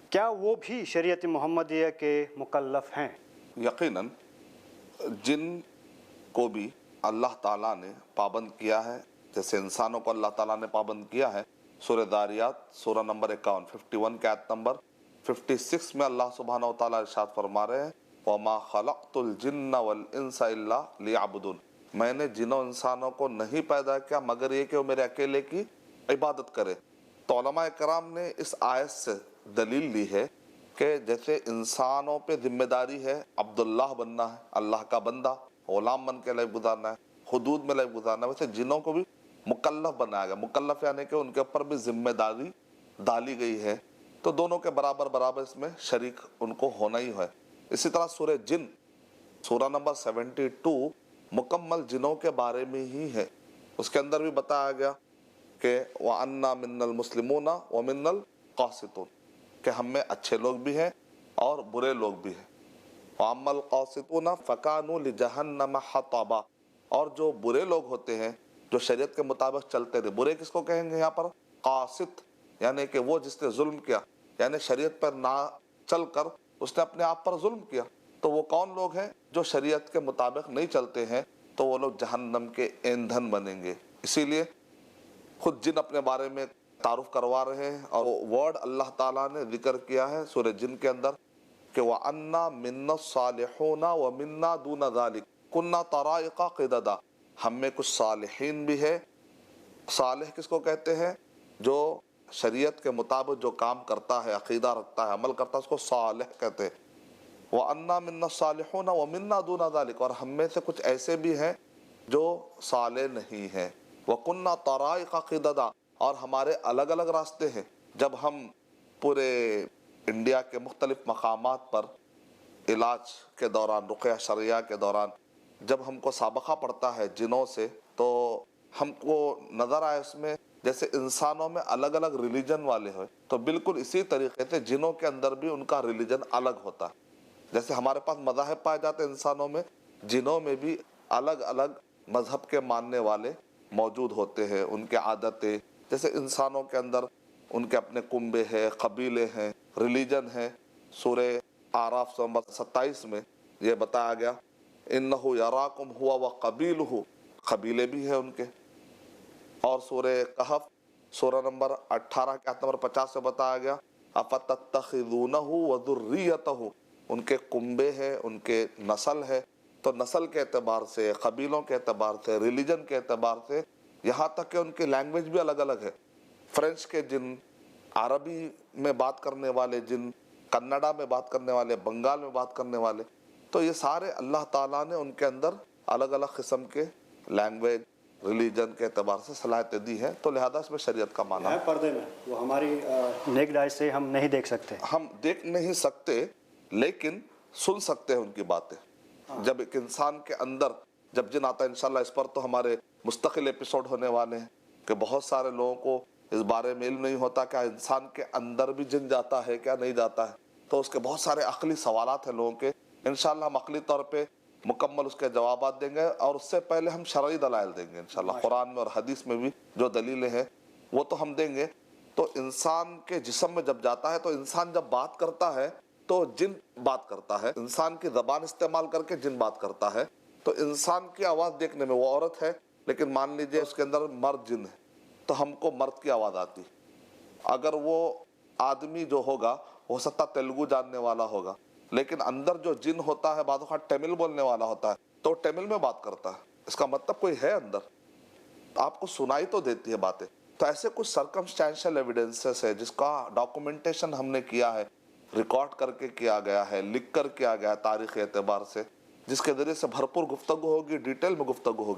کیا وہ بھی شریعت محمدیہ کے مکلف ہیں؟ یقیناً جن کو بھی اللہ تعالیٰ نے پابند کیا ہے، جیسے انسانوں کو اللہ تعالیٰ نے پابند کیا ہے۔ سورہ ذاریات سورہ نمبر 51 کے آیت نمبر 56 میں اللہ سبحانہ و تعالیٰ ارشاد فرما رہے ہیں وَمَا خَلَقْتُ الْجِنَّ وَالْإِنسَ إِلَّا لِيَعْبُدُونَ، میں نے جنوں انسانوں کو نہیں پیدا کیا مگر یہ کہ وہ میرے اکیلے کی عبادت کرے۔ تو علماء کرام نے اس آیت سے دلیل لی ہے کہ جیسے انسانوں پہ ذمہ داری ہے عبداللہ بننا ہے، اللہ کا بندہ، غلام بن کے لائف گزارنا ہے، حدود میں لائف گزارنا ہے، ویسے جنوں کو بھی مکلف بنایا گیا۔ مکلف یعنی کہ ان کے اوپر بھی ذمہ داری ڈالی گئی ہے، تو دونوں کے برابر اس میں شریک ان کو ہونا ہی ہے۔ اسی طرح سورہ جن سورہ نمبر 72 مکمل جنوں کے بارے میں ہی ہے۔ اس کے اندر بھی بتایا گیا کہ وَأَنَّا مِنَّ الْمُسْلِمُونَ وَمِنَّ الْقَاسِطُونَ، کہ ہم میں اچھے لوگ بھی ہیں اور برے لوگ بھی ہیں۔ وَأَمَّا الْقَاسِطُونَ فَكَانُوا لِجَهَنَّمَ حَطَبًا، اور جو برے لوگ ہوتے ہیں جو شریعت کے مطابق چلتے تھے، برے کس کو کہیں گے یہاں پر؟ قاسط، یعنی کہ وہ جس نے ظلم کیا، یعنی شریعت پر نہ چل کر اس نے اپنے آپ پر ظلم کیا۔ تو وہ کون لوگ ہیں؟ جو شریعت کے مطابق نہیں چلتے ہیں، تو وہ لوگ جہنم کے ایندھن بنیں گے۔ اسی لیے خود جن اپنے بارے میں تعارف کروا رہے ہیں، اور ورڈ اللہ تعالیٰ نے ذکر کیا ہے سورہ جن کے اندر کہ وَأَنَّا مِنَّا الصَّالِحُونَ وَمِنَّا دُونَ ذَلِكَ كُنَّا طَرَائِقَ قِدَدًا، ہم میں کچھ صالحین بھی ہے۔ صالح کس کو کہتے ہیں؟ جو شریعت کے مطابق جو کام کرتا ہے، عقیدہ رکھتا ہے، عمل کرتا ہے، اس کو صالح کہتے ہیں۔ وَأَنَّا مِنَّا الصَّالِحُونَ وَمِنَّا دُونَ ذَلِكَ، اور ہم میں سے کچھ ایسے بھی ہیں جو صالح نہیں ہیں۔ وَكُنَّا طَرَائِقَ قِدَدًا، اور ہمارے الگ الگ راستے ہیں۔ جب ہم پورے انڈیا کے مختلف مقامات پر علاج کے دوران، رقیہ شرعیہ کے دوران جب ہم کو سابقہ پڑتا ہے جنوں سے، تو ہم کو نظر آئے اس میں جیسے انسانوں میں الگ الگ ریلیجن والے ہوئے، تو بالکل اسی طریقے سے جنوں کے اندر بھی ان کا ریلیجن الگ ہوتا ہے۔ جیسے ہمارے پاس مذاہب پائے جاتے ہیں انسانوں میں، جنوں میں بھی الگ الگ مذہب کے ماننے والے موجود ہوتے ہیں، ان کے عادتیں، جیسے انسانوں کے اندر ان کے اپنے کنبے ہیں، قبیلے ہیں، ریلیجن ہیں۔ سورہ اعراف نمبر 27 میں یہ بتایا گیا اِنَّهُ يَرَاكُمْ هُوَ وَقَبِيلُهُ، قبیلے بھی ہیں ان کے۔ اور سورہ کہف سورہ نمبر 18 کے آیت نمبر 50 سے بتایا گیا أَفَتَتَّخِذُونَهُ وَذُرِّيَّتَهُ، ان کے کنبے ہیں، ان کے نسل ہے، تو نسل کے اعتبار سے، قبیلوں کے اعتبار سے، ریلیجن کے اعتبار سے، یہاں تک کہ ان کی لینگویج بھی الگ الگ ہے۔ فرینچ کے جن، عربی میں بات کرنے والے جن، کنڈا میں بات کرنے والے، بنگال میں بات کرنے والے، تو یہ سارے اللہ تعالیٰ نے ان کے اندر الگ الگ قسم کے لینگویج، ریلیجن کے اعتبار سے صلاحیتیں دی ہیں، تو لہذا اس میں شریعت کا معنی ہے پردے میں، وہ ہماری نیک ڈائی سے ہم نہیں دیکھ سکتے، ہم دیکھ نہیں سکتے، لیکن سن سکتے ہیں ان کی باتیں۔ جب ایک انسان کے اندر جب جن آتا ہے، انشاءاللہ اس پر تو ہمارے مستقل ایپیسوڈ ہونے والے ہیں، کہ بہت سارے لوگوں کو اس بارے میں علم نہیں ہوتا کہ انسان کے اندر بھی جن جاتا ہے کیا نہیں جاتا ہے، تو اس کے بہت سارے عقلی سوالات ہیں لوگوں کے، انشاءاللہ ہم عقلی طور پہ مکمل اس کے جوابات دیں گے، اور اس سے پہلے ہم شرعی دلائل دیں گے انشاءاللہ، قرآن میں اور حدیث میں بھی جو دلیلیں ہیں وہ تو ہم دیں گے۔ تو انسان کے جسم میں جب جاتا ہے، تو انسان جب بات کرتا ہے تو جن بات کرتا ہے، انسان کی زبان استعمال کر کے جن بات کرتا ہے، تو انسان کی آواز دیکھنے میں وہ عورت ہے، لیکن مان لیجئے اس کے اندر مرد جن ہے، تو ہم کو مرد کی آواز آتی۔ اگر وہ آدمی جو ہوگا ہو سکتا تیلگو جاننے والا ہوگا، لیکن اندر جو جن ہوتا ہے بعض اوقات ٹیمل بولنے والا ہوتا ہے، تو ٹیمل میں بات کرتا ہے، اس کا مطلب کوئی ہے اندر، آپ کو سنائی تو دیتی ہے باتیں۔ تو ایسے کچھ سرکمسٹینشل ایویڈنسز ہے جس کا ڈاکومنٹیشن ہم نے کیا ہے، ریکارڈ کر کے کیا گیا ہے، لکھ کر کیا گیا ہے تاریخی اعتبار سے، جس کے ذریعے سے بھرپور گفتگو ہوگی، ڈیٹیل میں گفتگو ہوگی۔